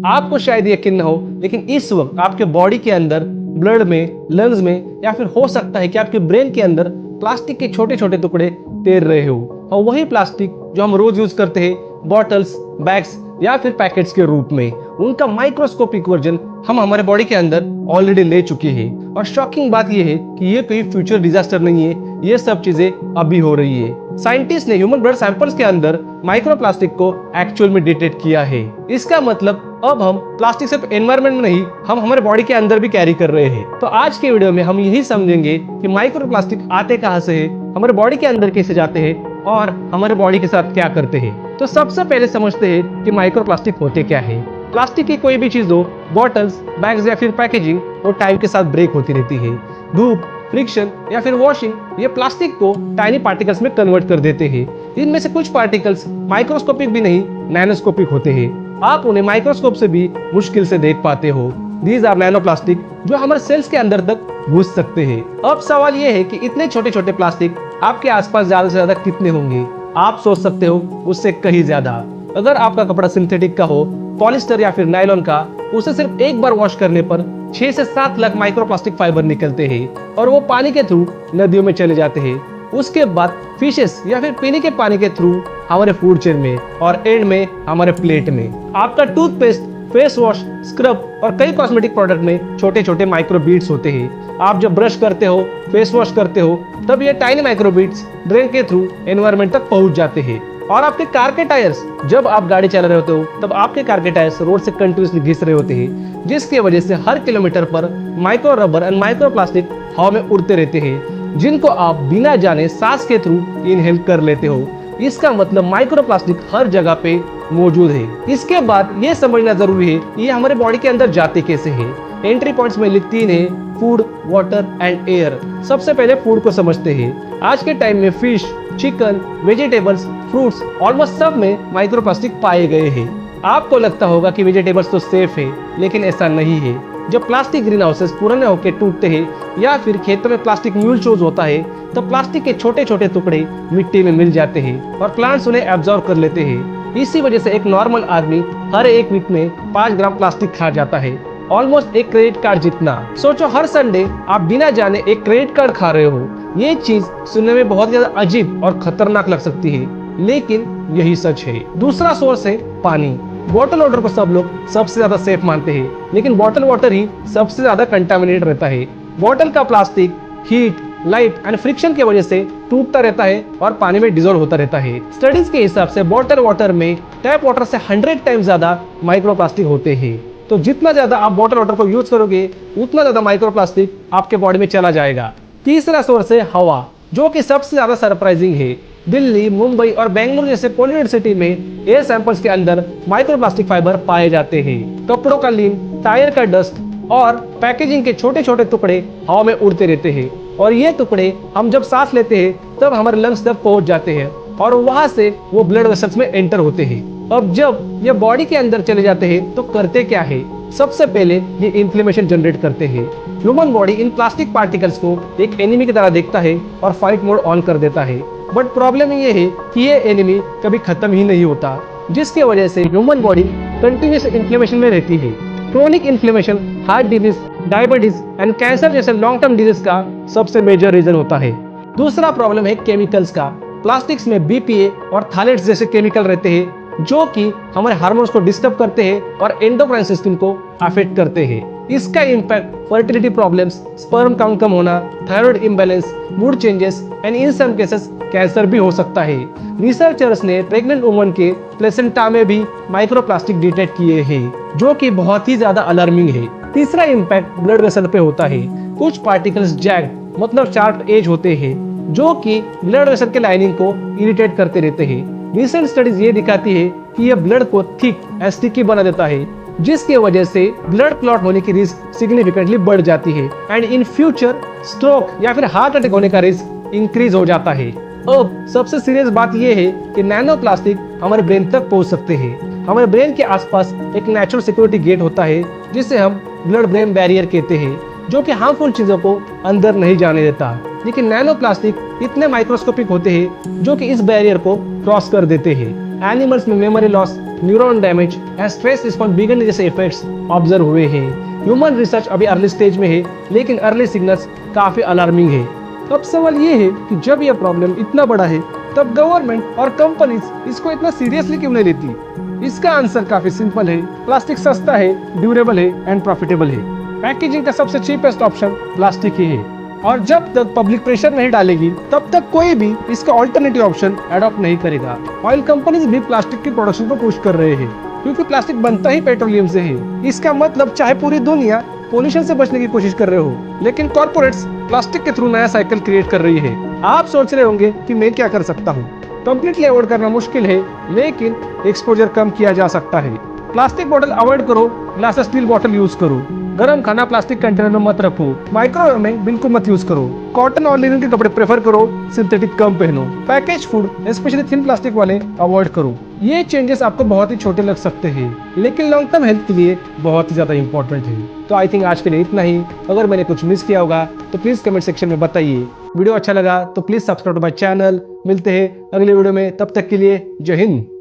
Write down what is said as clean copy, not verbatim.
आपको शायद यकीन न हो, लेकिन इस वक्त आपके बॉडी के अंदर, ब्लड में, लंग्स में, या फिर हो सकता है कि आपके ब्रेन के अंदर प्लास्टिक के छोटे छोटे टुकड़े तैर रहे हो। और वही प्लास्टिक जो हम रोज यूज करते हैं, बॉटल्स, बैग्स या फिर पैकेट्स के रूप में, उनका माइक्रोस्कोपिक वर्जन हम हमारे बॉडी के अंदर ऑलरेडी ले चुके हैं। और शॉकिंग बात यह है कि ये कोई फ्यूचर डिजास्टर नहीं है, ये सब चीजें अभी हो रही है। साइंटिस्ट ने ह्यूमन ब्लड सैंपल्स के अंदर माइक्रोप्लास्टिक को एक्चुअल में डिटेक्ट किया है। इसका मतलब अब हम प्लास्टिक सिर्फ एनवायरनमेंट में नहीं, हम हमारे बॉडी के अंदर भी कैरी कर रहे हैं। तो आज के वीडियो में हम यही समझेंगे कि माइक्रोप्लास्टिक आते कहां से है, हमारे बॉडी के अंदर कैसे जाते हैं और हमारे बॉडी के साथ क्या करते हैं। तो सबसे पहले समझते हैं कि माइक्रोप्लास्टिक होते क्या है। प्लास्टिक की कोई भी चीज हो, बॉटल्स, बैग्स या फिर पैकेजिंग, वो टाइम के साथ ब्रेक होती रहती है। धूप, फ्रिक्शन या फिर वॉशिंग ये प्लास्टिक को टाइनी पार्टिकल्स में कन्वर्ट कर देते हैं। इनमें से कुछ पार्टिकल्स माइक्रोस्कोपिक भी नहीं, नैनोस्कोपिक होते हैं। आप उन्हें माइक्रोस्कोप से भी मुश्किल से देख पाते हो। दीज आर नैनो प्लास्टिक, जो हमारे सेल्स के अंदर तक घुस सकते हैं। अब सवाल ये है कि इतने छोटे छोटे प्लास्टिक आपके आसपास ज्यादा से ज्यादा कितने होंगे। आप सोच सकते हो उससे कहीं ज्यादा। अगर आपका कपड़ा सिंथेटिक का हो, पॉलिस्टर या फिर नायलॉन का, उसे सिर्फ एक बार वॉश करने पर 6 से 7 लाख माइक्रोप्लास्टिक फाइबर निकलते हैं और वो पानी के थ्रू नदियों में चले जाते हैं। उसके बाद फिशेस या फिर पीने के पानी के थ्रू हमारे फूड चेन में और एंड में हमारे प्लेट में। आपका टूथपेस्ट, फेस वॉश, स्क्रब और कई कॉस्मेटिक प्रोडक्ट में छोटे छोटे माइक्रो बीड्स होते हैं। आप जब ब्रश करते हो, फेस वॉश करते हो, तब ये टाइनी माइक्रो बीड्स ड्रेन के थ्रू एनवायरनमेंट तक पहुंच जाते हैं। और आपके कार के टायर्स, जब आप गाड़ी चला रहे होते हो तब आपके कार के टायर्स रोड से कंटिन्यूसली घिस रहे होते हैं, जिसकी वजह से हर किलोमीटर पर micro rubber and micro plastic हवा में उड़ते रहते हैं, जिनको आप बिना जाने सांस के थ्रू इनहेल कर लेते हो। इसका मतलब माइक्रो प्लास्टिक हर जगह पे मौजूद है। इसके बाद ये समझना जरूरी है ये हमारे बॉडी के अंदर जाते कैसे है। एंट्री पॉइंट्स में लिखती है फूड, वाटर एंड एयर। सबसे पहले फूड को समझते हैं। आज के टाइम में fish, chicken, vegetables, fruits, almost सब में माइक्रोप्लास्टिक पाए गए हैं। आपको लगता होगा कि वेजिटेबल्स तो सेफ है, लेकिन ऐसा नहीं है। जब प्लास्टिक ग्रीन हाउसेस पुराने होकर टूटते हैं या फिर खेतों में प्लास्टिक म्यूलचोज होता है, तो प्लास्टिक के छोटे छोटे टुकड़े मिट्टी में मिल जाते हैं और प्लांट्स उन्हें एब्जॉर्ब कर लेते हैं। इसी वजह से एक नॉर्मल आदमी हर एक वीक में 5 ग्राम प्लास्टिक खा जाता है, ऑलमोस्ट एक क्रेडिट कार्ड जितना। सोचो हर संडे आप बिना जाने एक क्रेडिट कार्ड खा रहे हो। ये चीज सुनने में बहुत ज्यादा अजीब और खतरनाक लग सकती है, लेकिन यही सच है। दूसरा सोर्स है पानी। बॉटल वाटर को सब लोग सबसे ज्यादा सेफ मानते हैं, लेकिन बॉटल वाटर ही सबसे ज्यादा कंटामिनेटेड रहता है। बॉटल का plastic heat, light and friction की वजह से टूटता रहता है और पानी में डिजोल्व होता रहता है। स्टडीज के हिसाब से बॉटल वाटर में टैप वाटर से 100 टाइम्स ज्यादा माइक्रोप्लास्टिक होते हैं। तो जितना ज्यादा आप बॉटल वाटर को यूज करोगे, उतना ज्यादा माइक्रोप्लास्टिक आपके बॉडी में चला जाएगा। तीसरा सोर्स है हवा, जो कि सबसे ज्यादा सरप्राइजिंग है। दिल्ली, मुंबई और बेंगलुरु जैसे पॉल्यूटेड सिटी में एयर सैंपल्स के अंदर माइक्रोप्लास्टिक फाइबर पाए जाते हैं। कपड़ों का लीन, टायर का डस्ट और पैकेजिंग के छोटे छोटे टुकड़े हवा में उड़ते रहते हैं, और ये टुकड़े हम जब सांस लेते हैं तब हमारे लंग्स तक पहुंच जाते हैं और वहां से वो ब्लड वेसल्स में एंटर होते हैं। अब जब ये बॉडी के अंदर चले जाते हैं तो करते क्या है? सबसे पहले ये इन्फ्लेमेशन जनरेट करते हैं। Human body in plastic particles को एक एनिमी की तरह देखता है और फाइट मोड ऑन कर देता है। बट प्रॉब्लम ये है कि ये एनिमी कभी खत्म ही नहीं होता, जिसकी वजह से ह्यूमन बॉडी कंटिन्यूस इन्फ्लेमेशन में रहती है। Chronic inflammation heart disease, diabetes and cancer जैसे लॉन्ग टर्म डिजीज का सबसे मेजर रीजन होता है। दूसरा प्रॉब्लम है केमिकल्स का। प्लास्टिक्स में BPA और थालेट्स जैसे केमिकल रहते हैं, जो कि हमारे हार्मोन्स को डिस्टर्ब करते हैं और एंडोक्राइन सिस्टम को अफेक्ट करते हैं। इसका impact fertility problems, sperm count कम होना, thyroid imbalance, mood changes and in some cases cancer भी हो सकता है। रिसर्चर्स ने प्रेग्नेंट वुमन के प्लेसेंटा में भी माइक्रोप्लास्टिक डिटेक्ट किए हैं, जो कि बहुत ही ज्यादा अलार्मिंग है। तीसरा इम्पैक्ट ब्लड वेसल पे होता है। कुछ पार्टिकल्स जैग्ड मतलब शार्प एज होते हैं, जो कि ब्लड वेसल के लाइनिंग को इरिटेट करते रहते हैं। रिसेंट स्टडीज ये दिखाती है कि यह ब्लड को थिक एंड स्टिकी बना देता है, जिसकी वजह से ब्लड क्लॉट होने की रिस्क सिग्निफिकेंटली बढ़ जाती है एंड इन फ्यूचर स्ट्रोक या फिर हार्ट अटैक होने का रिस्क इंक्रीज हो जाता है। अब सबसे सीरियस बात यह है कि नैनो प्लास्टिक हमारे ब्रेन तक पहुंच सकते हैं। हमारे ब्रेन के आसपास एक नेचुरल सिक्योरिटी गेट होता है, जिसे हम ब्लड ब्रेन बैरियर कहते हैं, जो कि हार्मफुल चीजों को अंदर नहीं जाने देता। लेकिन नैनो प्लास्टिक इतने माइक्रोस्कोपिक होते हैं जो कि इस बैरियर को क्रॉस कर देते हैं। एनिमल्स में memory loss, neuron damage and stress response बिगड़ने जैसे इफेक्ट्स ऑब्जर्व हुए हैं। ह्यूमन रिसर्च अभी अर्ली स्टेज में है, लेकिन अर्ली सिग्नल्स काफी अलार्मिंग है। अब सवाल ये है कि जब यह प्रॉब्लम इतना बड़ा है, तब गवर्नमेंट और कंपनीज इसको इतना सीरियसली क्यों नहीं लेती? इसका आंसर काफी सिंपल है। प्लास्टिक सस्ता है, ड्यूरेबल है एंड प्रॉफिटेबल है। पैकेजिंग का सबसे चीपेस्ट ऑप्शन प्लास्टिक ही है, और जब तक पब्लिक प्रेशर नहीं डालेगी, तब तक कोई भी इसका ऑल्टरनेटिव ऑप्शन अडॉप्ट नहीं करेगा। ऑयल कंपनीज भी प्लास्टिक की प्रोडक्शन को पुश कर रहे हैं, क्योंकि प्लास्टिक बनता ही पेट्रोलियम से है। इसका मतलब चाहे पूरी दुनिया पोल्यूशन से बचने की कोशिश कर रहे हो, लेकिन कॉर्पोरेट्स प्लास्टिक के थ्रू नया साइकिल क्रिएट कर रही है। आप सोच रहे होंगे कि मैं क्या कर सकता हूँ। कंप्लीटली अवॉइड करना मुश्किल है, लेकिन एक्सपोजर कम किया जा सकता है। प्लास्टिक बोतल अवॉइड करो, ग्लास स्टील बोतल यूज करो। गरम खाना प्लास्टिक कंटेनर में मत रखो। माइक्रोवेव में बिल्कुल मत यूज करो। कॉटन और लिनन के कपड़े प्रेफर करो, सिंथेटिक कम पहनो। Package food specially thin plastic वाले अवॉइड करो। ये चेंजेस आपको बहुत ही छोटे लग सकते हैं, लेकिन लॉन्ग टर्म हेल्थ के लिए बहुत ही ज्यादा इंपॉर्टेंट है। तो आई थिंक आज के लिए इतना ही। अगर मैंने कुछ मिस किया होगा तो प्लीज कमेंट सेक्शन में बताइए। वीडियो अच्छा लगा तो please subscribe to my channel. मिलते हैं अगले वीडियो में, तब तक के लिए जय हिंद।